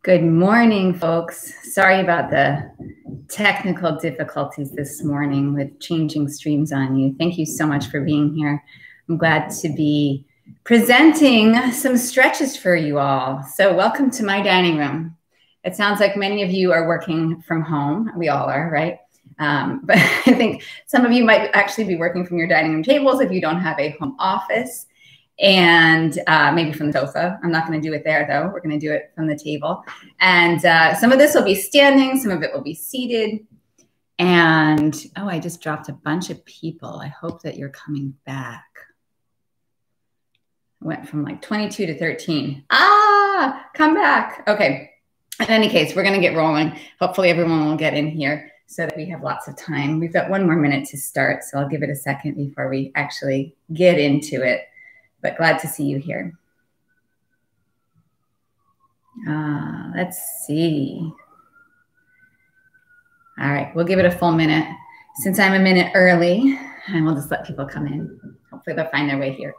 Good morning, folks. Sorry about the technical difficulties this morning with changing streams on you. Thank you so much for being here. I'm glad to be presenting some stretches for you all. So welcome to my dining room. It sounds like many of you are working from home. We all are, right? But I think some of you might actually be working from your dining room tables if you don't have a home office. And maybe from the sofa. I'm not going to do it there, though. We're going to do it from the table. And some of this will be standing. Some of it will be seated. And, oh, I just dropped a bunch of people. I hope that you're coming back. I went from like 22 to 13. Ah, come back. Okay. In any case, we're going to get rolling. Hopefully everyone will get in here so that we have lots of time. We've got one more minute to start, so I'll give it a second before we actually get into it. But glad to see you here. Let's see. All right, we'll give it a full minute. Since I'm a minute early, and we'll just let people come in. Hopefully they'll find their way here.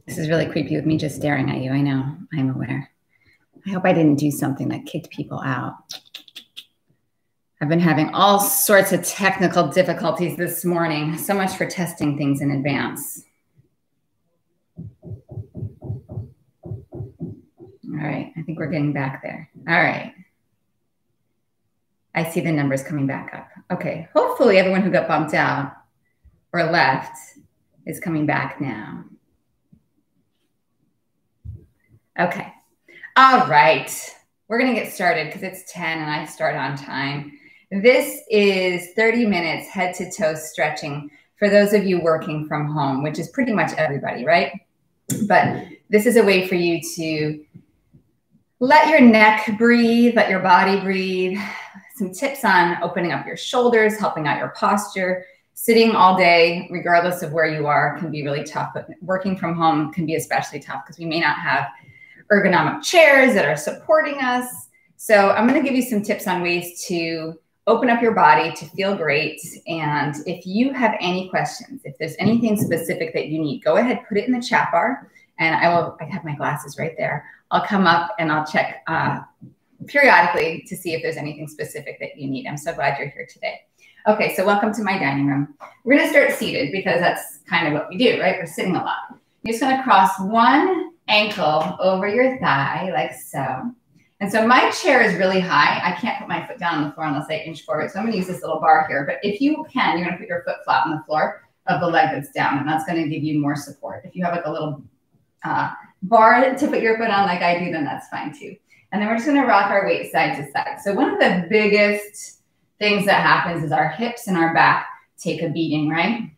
This is really creepy with me just staring at you. I know, I'm aware. I hope I didn't do something that kicked people out. I've been having all sorts of technical difficulties this morning. So much for testing things in advance. All right, I think we're getting back there. All right. I see the numbers coming back up. Okay, hopefully everyone who got bumped out or left is coming back now. Okay. All right. We're going to get started because it's 10 and I start on time. This is 30 minutes head to toe stretching for those of you working from home, which is pretty much everybody, right? But this is a way for you to let your neck breathe, let your body breathe. Some tips on opening up your shoulders, helping out your posture. Sitting all day, regardless of where you are, can be really tough, but working from home can be especially tough because we may not have ergonomic chairs that are supporting us. So I'm going to give you some tips on ways to open up your body to feel great. And if you have any questions, if there's anything specific that you need, go ahead, put it in the chat bar. And I have my glasses right there. I'll come up and I'll check periodically to see if there's anything specific that you need. I'm so glad you're here today. Okay, so welcome to my dining room. We're going to start seated because that's kind of what we do, right? We're sitting a lot. You're just going to cross one ankle over your thigh like so. And so my chair is really high. I can't put my foot down on the floor unless I inch forward. So I'm going to use this little bar here. But if you can, you're going to put your foot flat on the floor of the leg that's down, and that's going to give you more support. If you have like a little bar to put your foot on like I do, then that's fine too. And then we're just going to rock our weight side to side. So one of the biggest things that happens is our hips and our back take a beating, right?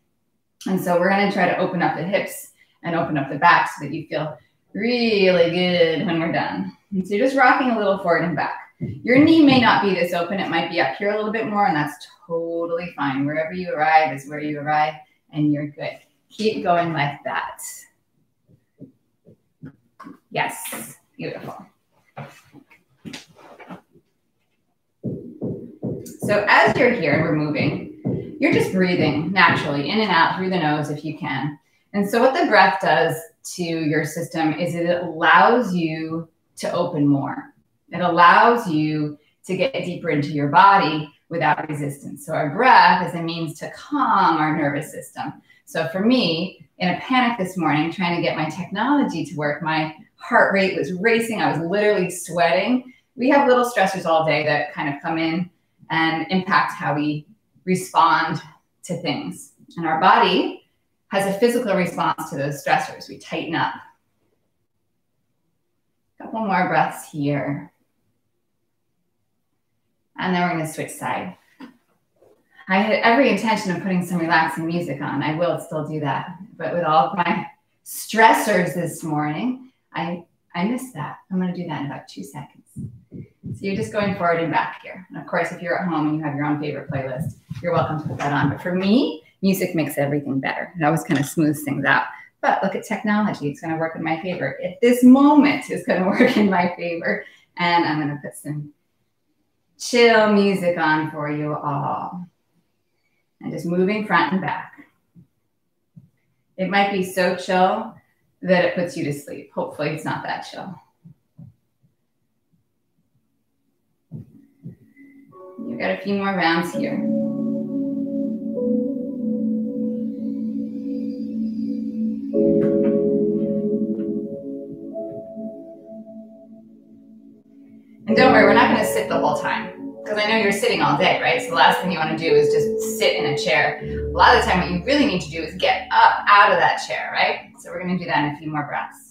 And so we're going to try to open up the hips and open up the back so that you feel really good when we're done. And so you're just rocking a little forward and back. Your knee may not be this open. It might be up here a little bit more, and that's totally fine. Wherever you arrive is where you arrive, and you're good. Keep going like that. Yes, beautiful. So as you're here and we're moving, you're just breathing naturally in and out through the nose if you can. And so what the breath does to your system is it allows you to open more. It allows you to get deeper into your body without resistance. So our breath is a means to calm our nervous system. So for me, in a panic this morning, trying to get my technology to work, my heart rate was racing. I was literally sweating. We have little stressors all day that kind of come in and impact how we respond to things. And our body has a physical response to those stressors. We tighten up. A couple more breaths here. And then we're going to switch side. I had every intention of putting some relaxing music on. I will still do that. But with all of my stressors this morning, I missed that. I'm going to do that in about 2 seconds. So you're just going forward and back here. And of course, if you're at home and you have your own favorite playlist, you're welcome to put that on. But for me, Music makes everything better. It always kind of smooths things out. But look at technology. It's going to work in my favor. At this moment, it's going to work in my favor. And I'm going to put some chill music on for you all. And just moving front and back. It might be so chill that it puts you to sleep. Hopefully it's not that chill. You've got a few more rounds here. And don't worry, we're not going to sit the whole time, because I know you're sitting all day, right? So the last thing you want to do is just sit in a chair. A lot of the time what you really need to do is get up out of that chair, right? So we're going to do that in a few more breaths.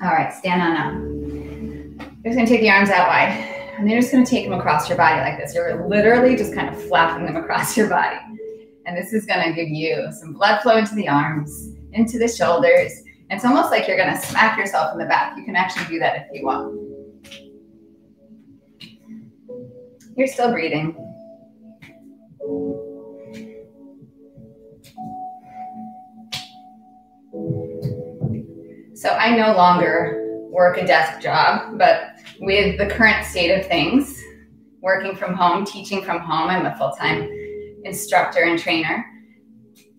All right, stand on up. You're just gonna take the arms out wide, and you're just gonna take them across your body like this. You're literally just kind of flapping them across your body. And this is gonna give you some blood flow into the arms, into the shoulders. And it's almost like you're gonna smack yourself in the back. You can actually do that if you want. You're still breathing. So I no longer work a desk job, but with the current state of things, working from home, teaching from home, I'm a full-time instructor and trainer.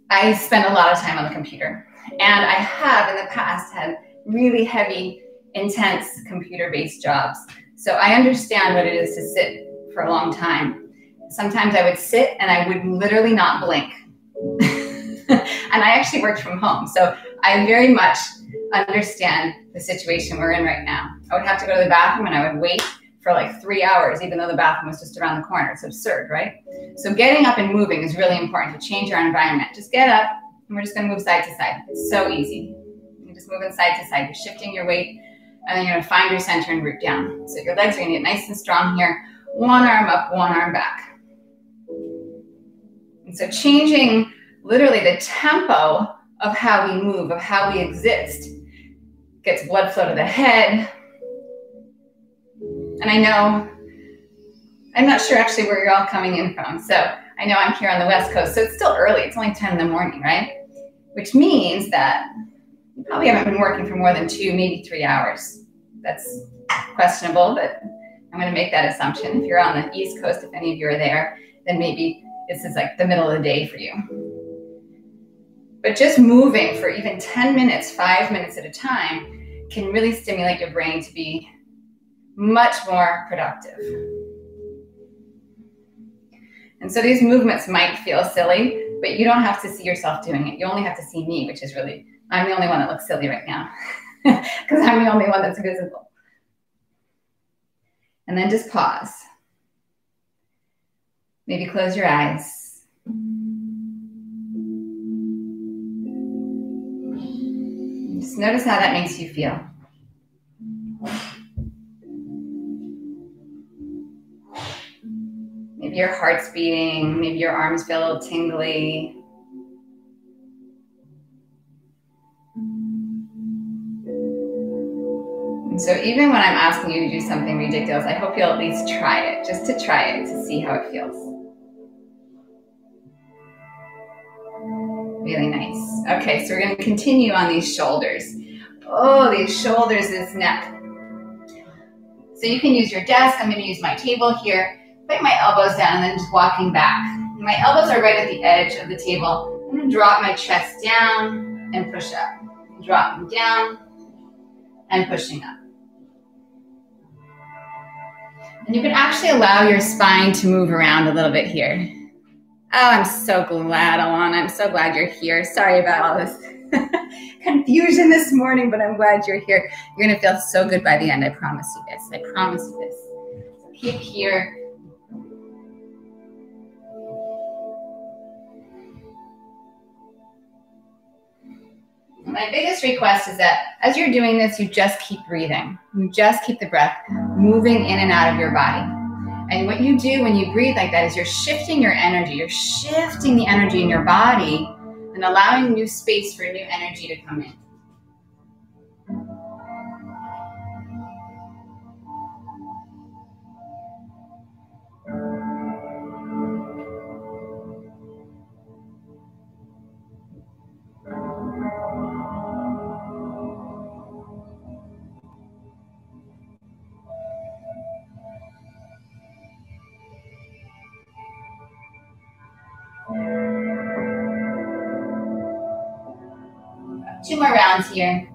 I spend a lot of time on the computer. And I have in the past had really heavy, intense computer-based jobs. So I understand what it is to sit for a long time. Sometimes I would sit and I would literally not blink. And I actually worked from home. So I very much understand the situation we're in right now. I would have to go to the bathroom and I would wait for like 3 hours, even though the bathroom was just around the corner. It's absurd, right? So getting up and moving is really important to change our environment. Just get up and we're just gonna move side to side. It's so easy. You're just moving side to side. You're shifting your weight and then you're gonna find your center and root down. So your legs are gonna get nice and strong here. One arm up, one arm back. And so changing literally the tempo of how we move, of how we exist, gets blood flow to the head. And I know, I'm not sure actually where you're all coming in from. So I know I'm here on the West Coast, so it's still early. It's only 10 in the morning, right? Which means that you probably haven't been working for more than 2, maybe 3 hours. That's questionable, but I'm gonna make that assumption. If you're on the East Coast, if any of you are there, then maybe this is like the middle of the day for you. But just moving for even 10 minutes, 5 minutes at a time can really stimulate your brain to be much more productive. And so these movements might feel silly, but you don't have to see yourself doing it. You only have to see me, which is really, I'm the only one that looks silly right now because I'm the only one that's visible. And then just pause. Maybe close your eyes. Just notice how that makes you feel. Maybe your heart's beating, maybe your arms feel a little tingly. And so even when I'm asking you to do something ridiculous, I hope you'll at least try it, just to try it, to see how it feels. Really nice. Okay, so we're going to continue on these shoulders. Oh, these shoulders, this neck. So you can use your desk. I'm going to use my table here. Put my elbows down and then just walking back. My elbows are right at the edge of the table. I'm going to drop my chest down and push up. Dropping down and pushing up. And you can actually allow your spine to move around a little bit here. Oh, I'm so glad, Alana. I'm so glad you're here. Sorry about all this confusion this morning, but I'm glad you're here. You're going to feel so good by the end. I promise you this. I promise you this. So keep here. My biggest request is that as you're doing this, you just keep breathing. You just keep the breath moving in and out of your body. And what you do when you breathe like that is you're shifting your energy. You're shifting the energy in your body and allowing new space for new energy to come in. 2 more rounds here.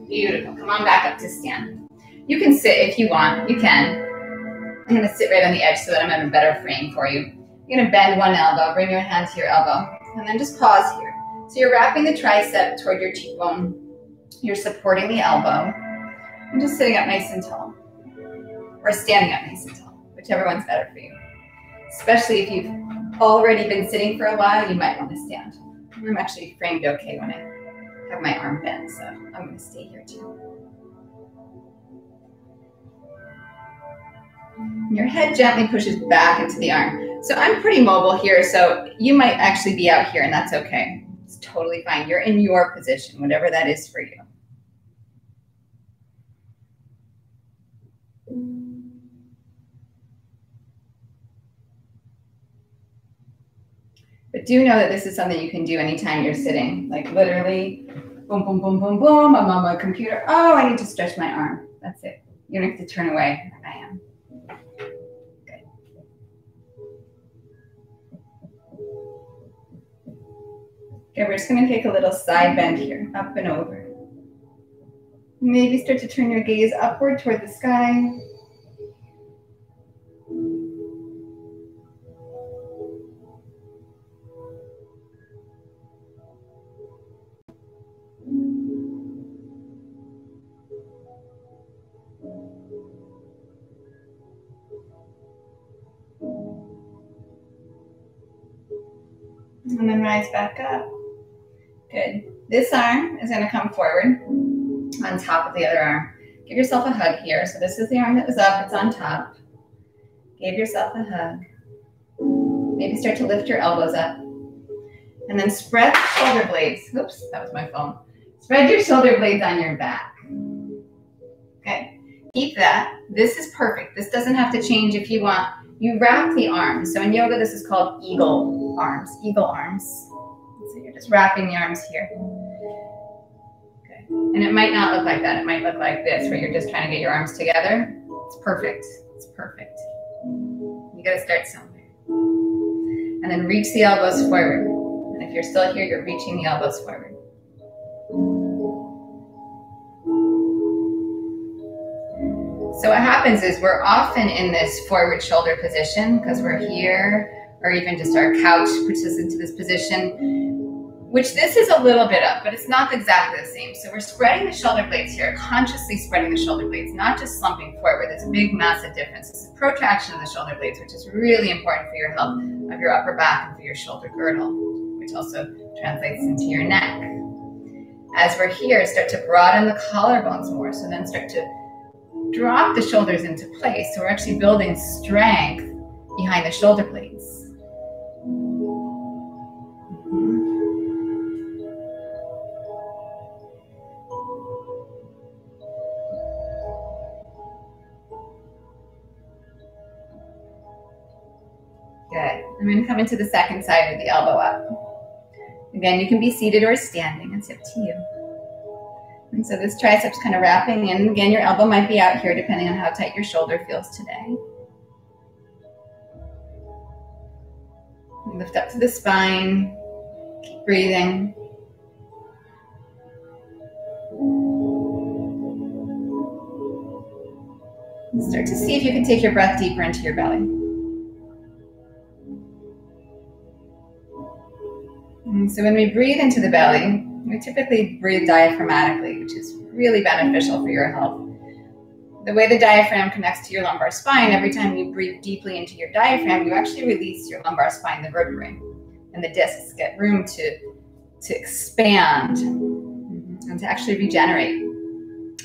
Beautiful. Come on back up to stand. You can sit if you want. You can. I'm going to sit right on the edge so that I'm in a better frame for you. You're going to bend one elbow, bring your hand to your elbow, and then just pause here. So you're wrapping the tricep toward your cheekbone. You're supporting the elbow and just sitting up nice and tall, or standing up nice and tall, whichever one's better for you. Especially if you've already been sitting for a while, you might want to stand. I'm actually framed okay when I have my arm bent, so I'm going to stay here too. Your head gently pushes back into the arm. So I'm pretty mobile here, so you might actually be out here, and that's okay. It's totally fine. You're in your position, whatever that is for you. But do know that this is something you can do anytime you're sitting. Like literally, boom, boom, boom, boom, boom. I'm on my computer. Oh, I need to stretch my arm. That's it. You don't have to turn away. I am. Good. Okay, we're just going to take a little side bend here, up and over. Maybe start to turn your gaze upward toward the sky. And then rise back up. Good. This arm is going to come forward on top of the other arm. Give yourself a hug here. So this is the arm that was up. It's on top. Give yourself a hug. Maybe start to lift your elbows up. And then spread the shoulder blades. Oops, that was my phone. Spread your shoulder blades on your back. Okay. Keep that. This is perfect. This doesn't have to change if you want. You wrap the arms. So in yoga, this is called eagle arms. Eagle arms. So you're just wrapping the arms here. Okay. And it might not look like that. It might look like this, where you're just trying to get your arms together. It's perfect. It's perfect. You got to start somewhere. And then reach the elbows forward. And if you're still here, you're reaching the elbows forward. So what happens is we're often in this forward shoulder position because we're here, or even just our couch puts us into this position, which this is a little bit of, but it's not exactly the same. So we're spreading the shoulder blades here, consciously spreading the shoulder blades, not just slumping forward. There's a big, massive difference. It's a protraction of the shoulder blades, which is really important for your health of your upper back and for your shoulder girdle, which also translates into your neck. As we're here, start to broaden the collarbones more. So then start to drop the shoulders into place. So we're actually building strength behind the shoulder blades. Good. I'm going to come into the second side with the elbow up. Again, you can be seated or standing. It's up to you. And so this tricep's kind of wrapping in. Again, your elbow might be out here depending on how tight your shoulder feels today. Lift up to the spine. Keep breathing. And start to see if you can take your breath deeper into your belly. And so when we breathe into the belly, we typically breathe diaphragmatically, which is really beneficial for your health. The way the diaphragm connects to your lumbar spine, every time you breathe deeply into your diaphragm, you actually release your lumbar spine, the vertebrae. and the discs get room to expand and to actually regenerate.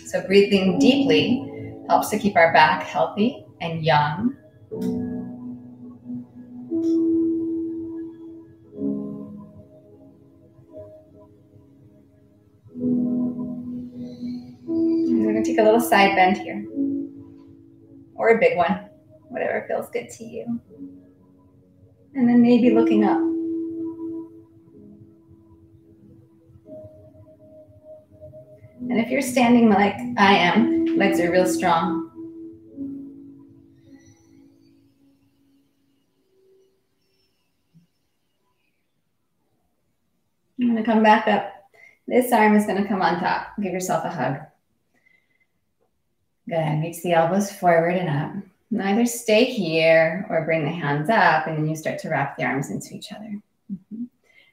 So breathing deeply helps to keep our back healthy and young. And we're going to take a little side bend here, or a big one, whatever feels good to you. And then maybe looking up. And if you're standing like I am, legs are real strong. I'm going to come back up. This arm is going to come on top. Give yourself a hug. Good. Reach the elbows forward and up. And either stay here or bring the hands up, and then you start to wrap the arms into each other.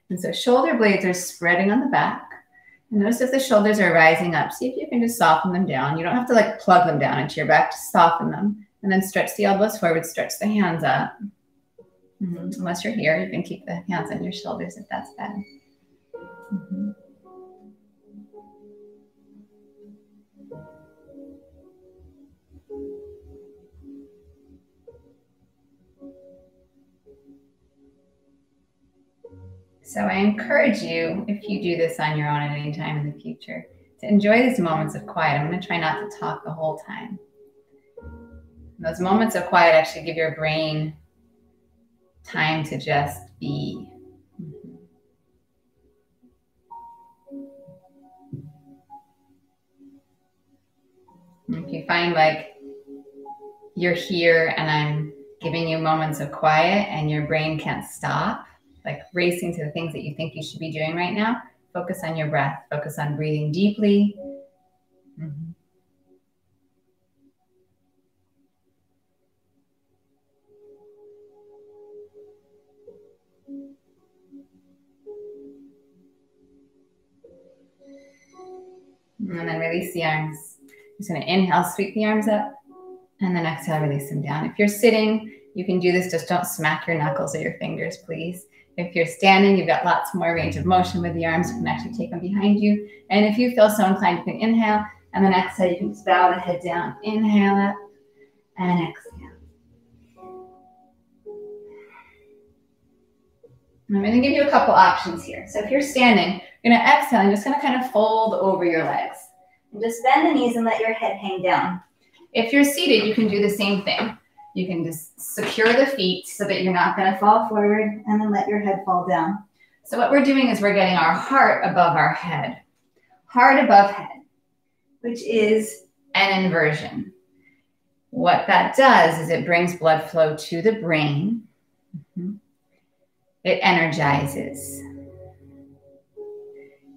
And so shoulder blades are spreading on the back. And notice if the shoulders are rising up. See if you can just soften them down. You don't have to like plug them down into your back, just soften them. And then stretch the elbows forward, stretch the hands up. Unless you're here, you can keep the hands on your shoulders if that's better. So I encourage you, if you do this on your own at any time in the future, to enjoy these moments of quiet. I'm going to try not to talk the whole time. And those moments of quiet actually give your brain time to just be. If you find like you're here and I'm giving you moments of quiet and your brain can't stop, like racing to the things that you think you should be doing right now, focus on your breath, focus on breathing deeply. And then release the arms. Just going to inhale, sweep the arms up, and then exhale, release them down. If you're sitting, you can do this. Just don't smack your knuckles or your fingers, please. If you're standing, you've got lots more range of motion with the arms. You can actually take them behind you. And if you feel so inclined, you can inhale, and then exhale. You can just bow the head down. Inhale up, and exhale. I'm going to give you a couple options here. So if you're standing, you're going to exhale and just going to kind of fold over your legs. And just bend the knees and let your head hang down. If you're seated, you can do the same thing. You can just secure the feet so that you're not going to fall forward, and then let your head fall down. So what we're doing is we're getting our heart above our head. Heart above head, which is an inversion. What that does is it brings blood flow to the brain. It energizes.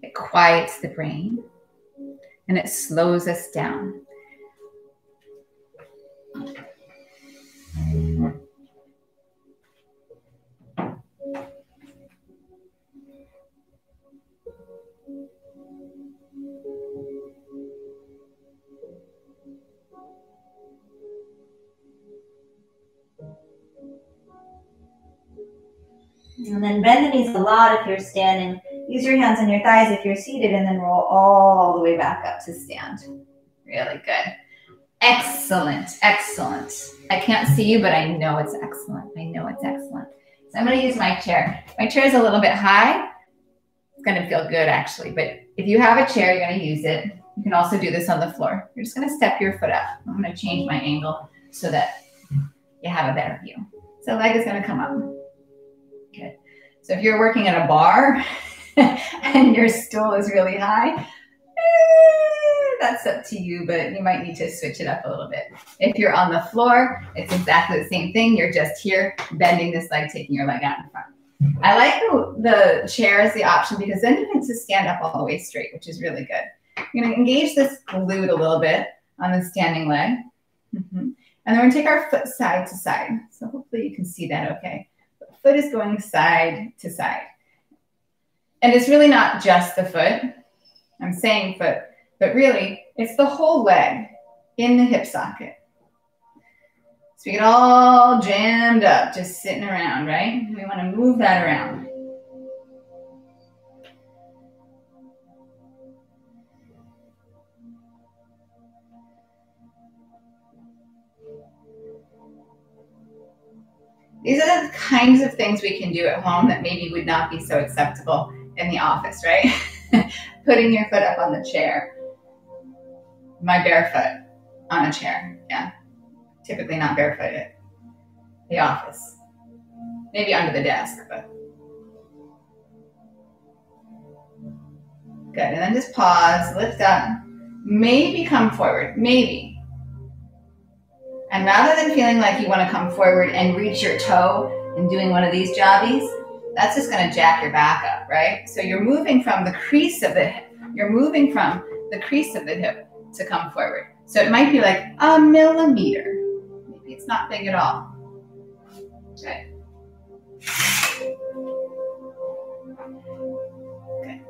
It quiets the brain. And it slows us down. And then bend the knees a lot if you're standing. Use your hands on your thighs if you're seated, and then roll all the way back up to stand. Really good. Excellent. Excellent. I can't see you, but I know it's excellent. I know it's excellent. So I'm going to use my chair. My chair is a little bit high. It's going to feel good, actually. But if you have a chair, you're going to use it. You can also do this on the floor. You're just going to step your foot up. I'm going to change my angle so that you have a better view. So leg is going to come up. Good. So if you're working at a bar and your stool is really high, that's up to you, but you might need to switch it up a little bit. If you're on the floor, it's exactly the same thing. You're just here, bending this leg, taking your leg out in front. I like the chair as the option because then you can just stand up all the way straight, which is really good. You're going to engage this glute a little bit on the standing leg. And then we're going to take our foot side to side. So hopefully you can see that okay. The foot is going side to side. And it's really not just the foot. I'm saying foot, but really it's the whole leg in the hip socket. So we get all jammed up, just sitting around, right? We want to move that around. These are the kinds of things we can do at home that maybe would not be so acceptable in the office, right? Putting your foot up on the chair. My bare foot on a chair, yeah. Typically not barefoot at the office. Maybe under the desk, but. Good, and then just pause, lift up, maybe come forward, maybe. And rather than feeling like you want to come forward and reach your toe and doing one of these jobbies, that's just going to jack your back up, right? So you're moving from the crease of the hip. You're moving from the crease of the hip to come forward. So it might be like a millimeter. Maybe it's not big at all. Good. Good.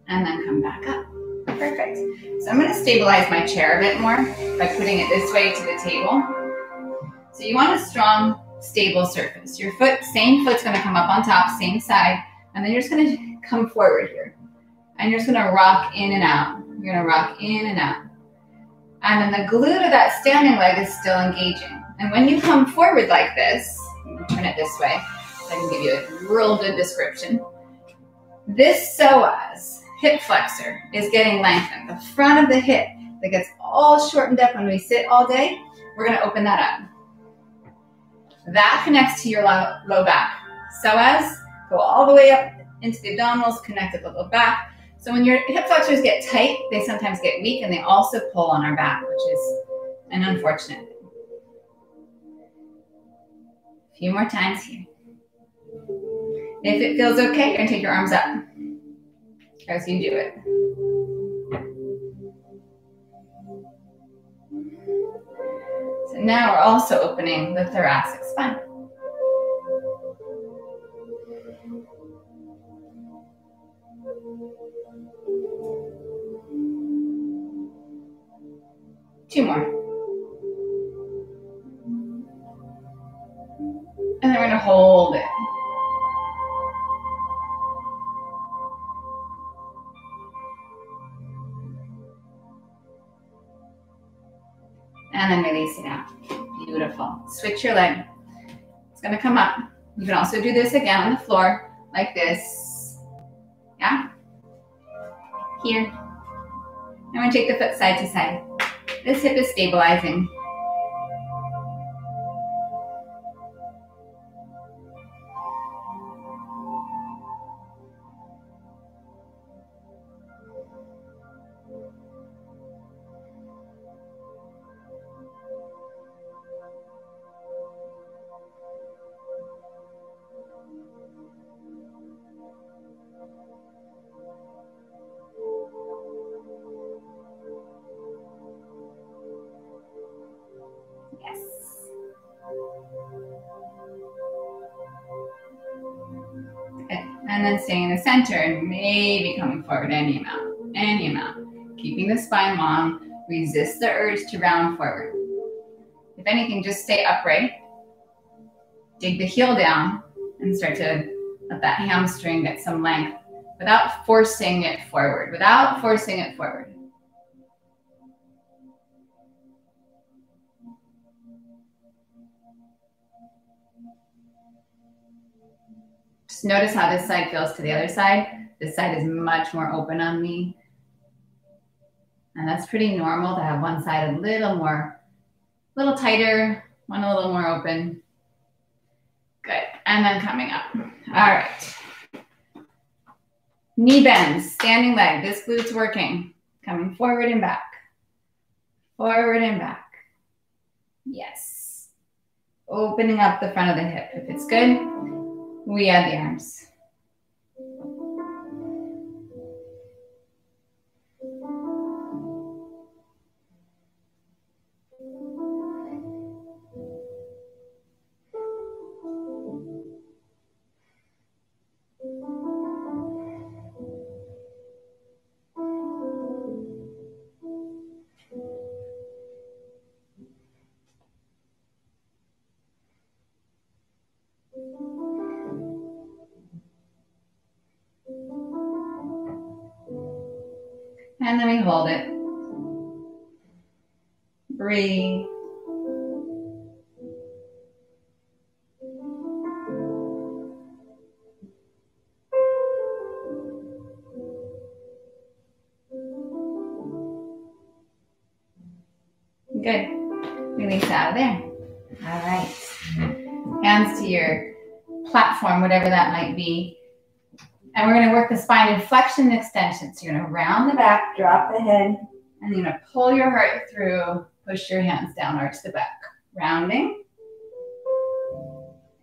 And then come back up. Perfect. So I'm going to stabilize my chair a bit more by putting it this way to the table. So you want a strong, stable surface. Your foot, same foot's going to come up on top, same side, and then you're just going to come forward here. And you're just going to rock in and out. You're going to rock in and out. And then the glute of that standing leg is still engaging. And when you come forward like this, turn it this way, so I can give you a real good description. This psoas, hip flexor, is getting lengthened. The front of the hip that gets all shortened up when we sit all day, we're going to open that up. That connects to your low back. Psoas go all the way up into the abdominals, connect at the low back. So when your hip flexors get tight, they sometimes get weak, and they also pull on our back, which is an unfortunate thing. A few more times here. If it feels okay, you're going to take your arms up as you do it. So now we're also opening the thoracic spine. Two more. And then we're going to hold it. And then release it out. Beautiful. Switch your leg. It's going to come up. You can also do this again on the floor, like this. Yeah? Here. I'm going to take the foot side to side. This hip is stabilizing. Yes. Good. And then staying in the center and maybe coming forward any amount, any amount. Keeping the spine long. Resist the urge to round forward. If anything, just stay upright. Dig the heel down and start to let that hamstring get some length without forcing it forward, without forcing it forward. Just notice how this side feels to the other side. This side is much more open on me. And that's pretty normal to have one side a little tighter, one a little more open. Good. And then coming up. All right. Knee bends, standing leg. This glute's working. Coming forward and back. Forward and back. Yes. Opening up the front of the hip. If it's good, we add the arms. And then we hold it. Breathe. Good. Release out of there. All right. Hands to your platform, whatever that might be. And we're going to work the spine in flexion and extension. So you're going to round the back, drop the head, and you're going to pull your heart through, push your hands down, arch the back. Rounding,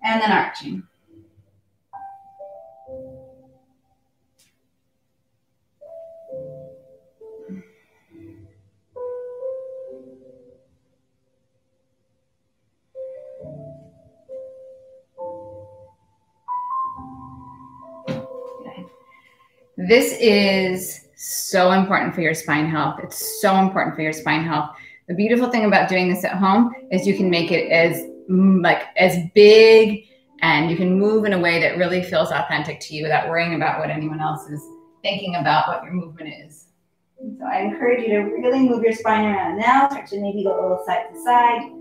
and then arching. This is so important for your spine health. It's so important for your spine health. The beautiful thing about doing this at home is you can make it as big, and you can move in a way that really feels authentic to you without worrying about what anyone else is thinking about what your movement is. So I encourage you to really move your spine around now. Start to maybe go a little side to side.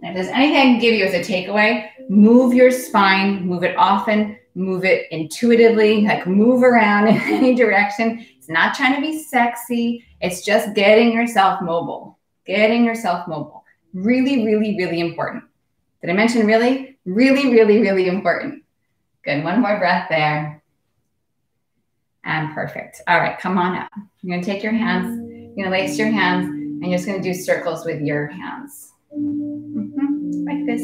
And if there's anything I can give you as a takeaway, move your spine, move it often, move it intuitively, like move around in any direction. It's not trying to be sexy. It's just getting yourself mobile, getting yourself mobile. Really, really, really important. Did I mention really? Really, really, really important. Good. One more breath there. And perfect. All right, come on up. You're going to take your hands, you're going to lace your hands, and you're just going to do circles with your hands. Like this.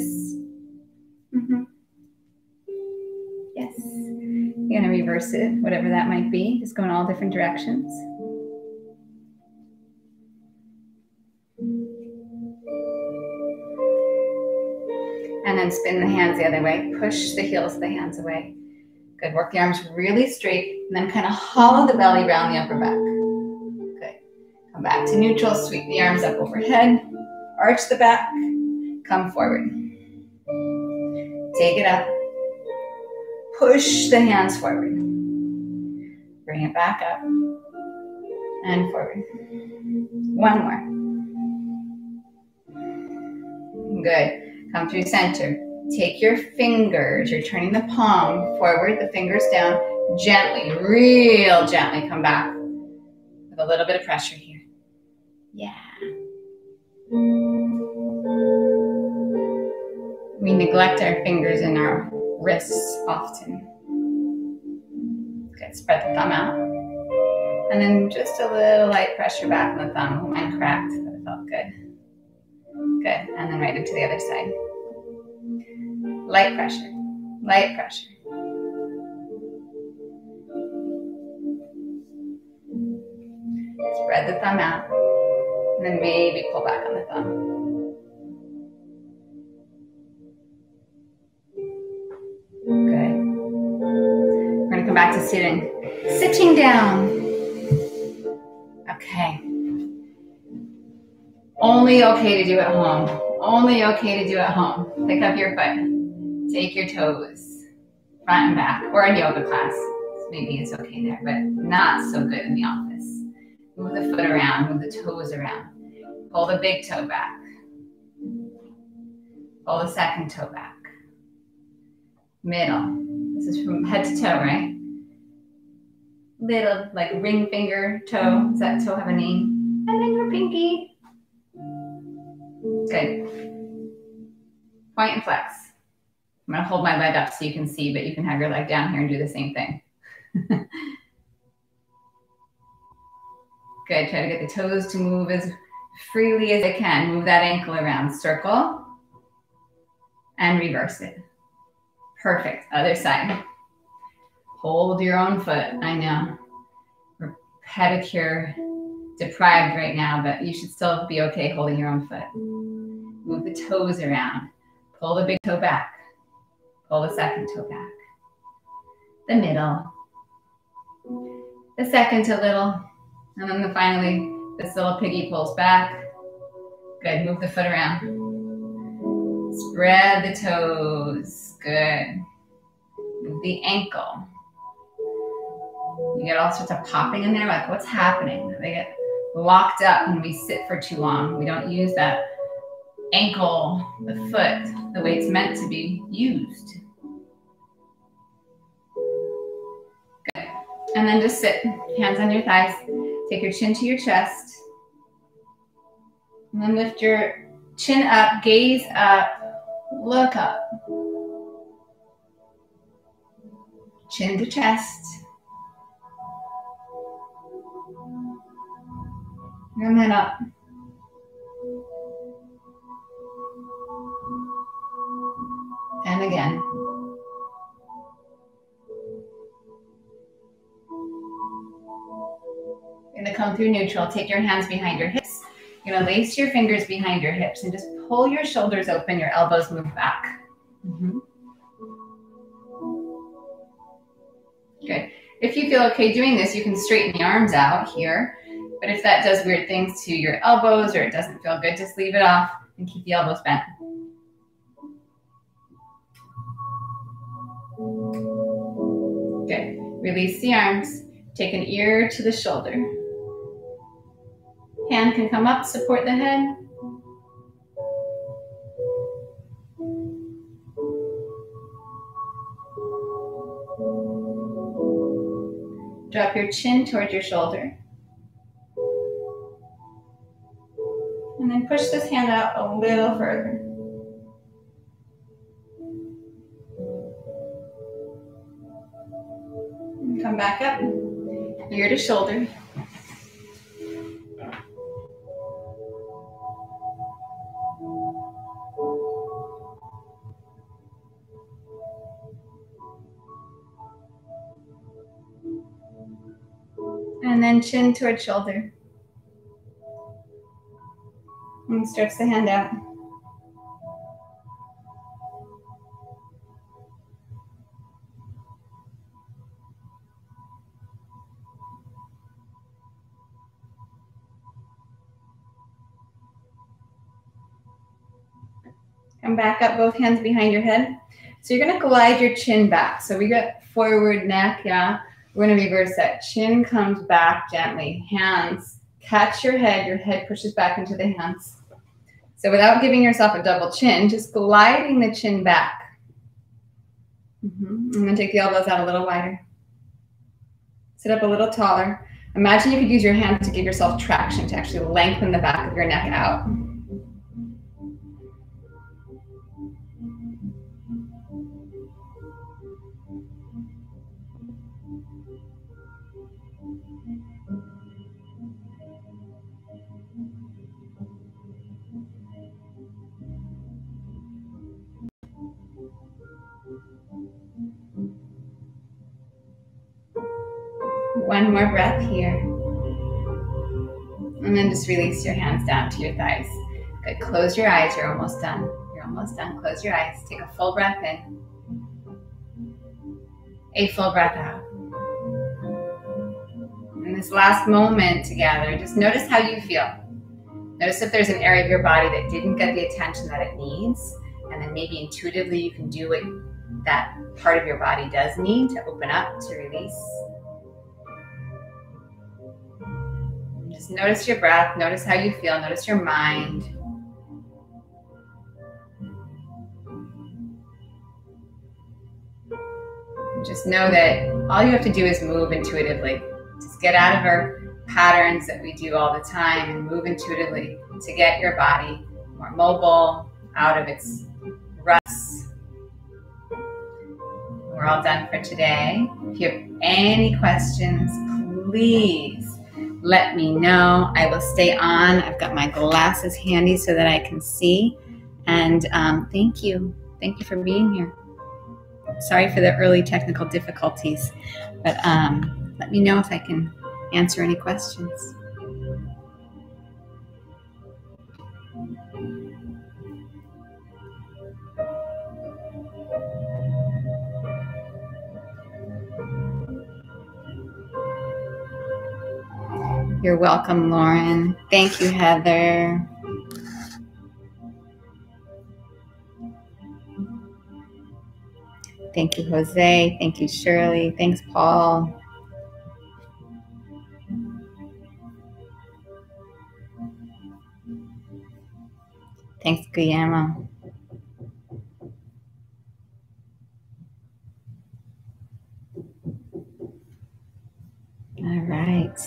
Yes. You're going to reverse it, whatever that might be. Just go in all different directions. And then spin the hands the other way. Push the heels of the hands away. Good. Work the arms really straight, and then kind of hollow the belly around the upper back. Good. Come back to neutral. Sweep the arms up overhead. Arch the back. Come forward. Take it up. Push the hands forward. Bring it back up. And forward. One more. Good. Come through center. Take your fingers. You're turning the palm forward, the fingers down. Gently, real gently come back with a little bit of pressure here. Yeah. We neglect our fingers and our wrists often. Good. Spread the thumb out. And then just a little light pressure back on the thumb. Mine cracked, but it felt good. Good. And then right into the other side. Light pressure. Light pressure. Spread the thumb out. And then maybe pull back on the thumb. Good. We're going to come back to sitting. Sitting down. Okay. Only okay to do at home. Only okay to do at home. Pick up your foot. Take your toes. Front and back. Or in yoga class. Maybe it's okay there, but not so good in the office. Move the foot around. Move the toes around. Pull the big toe back. Pull the second toe back. Middle. This is from head to toe, right? Little, like ring finger toe. Does that toe have a name? And then your pinky. Good. Point and flex. I'm going to hold my leg up so you can see, but you can have your leg down here and do the same thing. Good. Try to get the toes to move as freely as I can. Move that ankle around. Circle. And reverse it. Perfect. Other side. Hold your own foot. I know. We're pedicure deprived right now, but you should still be okay holding your own foot. Move the toes around. Pull the big toe back. Pull the second toe back. The middle. The second toe little. And then finally, this little piggy pulls back. Good. Move the foot around. Spread the toes. Good. Move the ankle. You get all sorts of popping in there, like what's happening? They get locked up when we sit for too long. We don't use that ankle, the foot, the way it's meant to be used. Good. And then just sit, hands on your thighs. Take your chin to your chest. And then lift your chin up, gaze up, look up. Chin to chest. And then up. And again. You're going to come through neutral. Take your hands behind your hips. You're going to lace your fingers behind your hips and just pull your shoulders open. Your elbows move back. Good. If you feel okay doing this, you can straighten the arms out here. But if that does weird things to your elbows or it doesn't feel good, just leave it off and keep the elbows bent. Good. Release the arms. Take an ear to the shoulder. Hand can come up, support the head. Drop your chin towards your shoulder. And then push this hand out a little further. And come back up, ear to shoulder. And then chin towards shoulder. And stretch the hand out. Come back up, both hands behind your head. So you're going to glide your chin back. So we got forward neck, yeah. We're going to reverse that. Chin comes back gently. Hands catch your head pushes back into the hands. So without giving yourself a double chin, just gliding the chin back. I'm going to take the elbows out a little wider. Sit up a little taller. Imagine you could use your hands to give yourself traction to actually lengthen the back of your neck out. One more breath here. And then just release your hands down to your thighs. Good. Close your eyes. You're almost done. You're almost done. Close your eyes. Take a full breath in. A full breath out. In this last moment together, just notice how you feel. Notice if there's an area of your body that didn't get the attention that it needs. And then maybe intuitively you can do what that part of your body does need to open up, to release. Just notice your breath, notice how you feel, notice your mind. Just know that all you have to do is move intuitively. Just get out of our patterns that we do all the time and move intuitively to get your body more mobile, out of its ruts. We're all done for today. If you have any questions, please let me know. I will stay on. I've got my glasses handy so that I can see. And thank you. Thank you for being here. Sorry for the early technical difficulties, but let me know if I can answer any questions. You're welcome, Lauren. Thank you, Heather. Thank you, Jose. Thank you, Shirley. Thanks, Paul. Thanks, Guillermo. All right.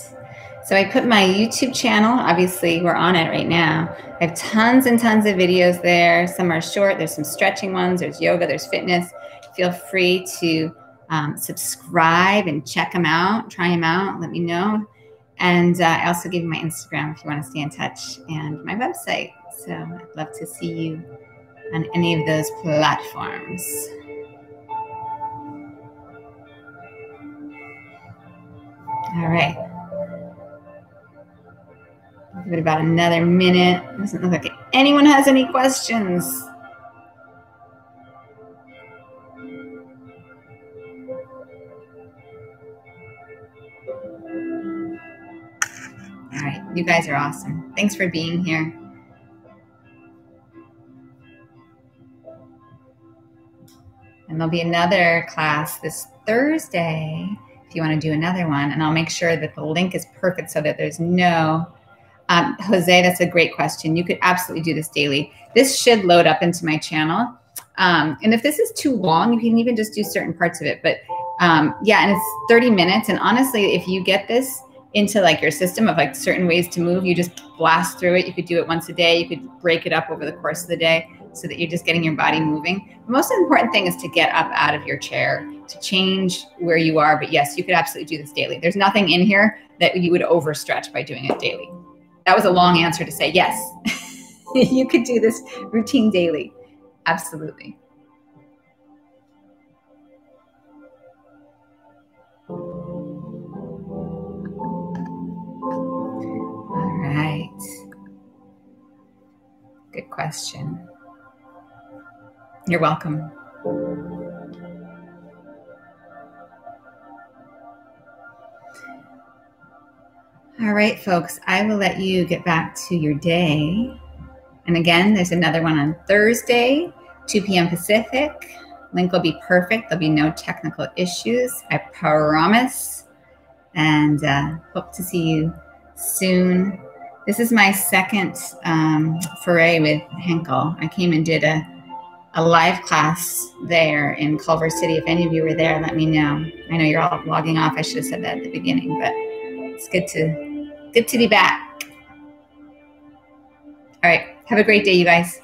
So I put my YouTube channel, obviously we're on it right now. I have tons and tons of videos there. Some are short, there's some stretching ones, there's yoga, there's fitness. Feel free to subscribe and check them out, try them out, let me know. And I also give you my Instagram if you want to stay in touch, and my website. So I'd love to see you on any of those platforms. All right. Give it about another minute. Doesn't look like anyone has any questions. All right, you guys are awesome. Thanks for being here. And there'll be another class this Thursday if you want to do another one. And I'll make sure that the link is perfect so that there's no... Jose, that's a great question. You could absolutely do this daily. This should load up into my channel. And if this is too long, you can even just do certain parts of it. But yeah, and it's 30 minutes. And honestly, if you get this into like your system of like certain ways to move, you just blast through it. You could do it once a day. You could break it up over the course of the day so that you're just getting your body moving. The most important thing is to get up out of your chair, to change where you are. But yes, you could absolutely do this daily. There's nothing in here that you would overstretch by doing it daily. That was a long answer to say yes. You could do this routine daily. Absolutely. All right. Good question. You're welcome. All right, folks, I will let you get back to your day. And again, there's another one on Thursday, 2 p.m. Pacific. Link will be perfect. There'll be no technical issues, I promise. And hope to see you soon. This is my second foray with Henkel. I came and did a live class there in Culver City. If any of you were there, let me know. I know you're all logging off. I should have said that at the beginning, but it's good to be back. All right. Have a great day, you guys.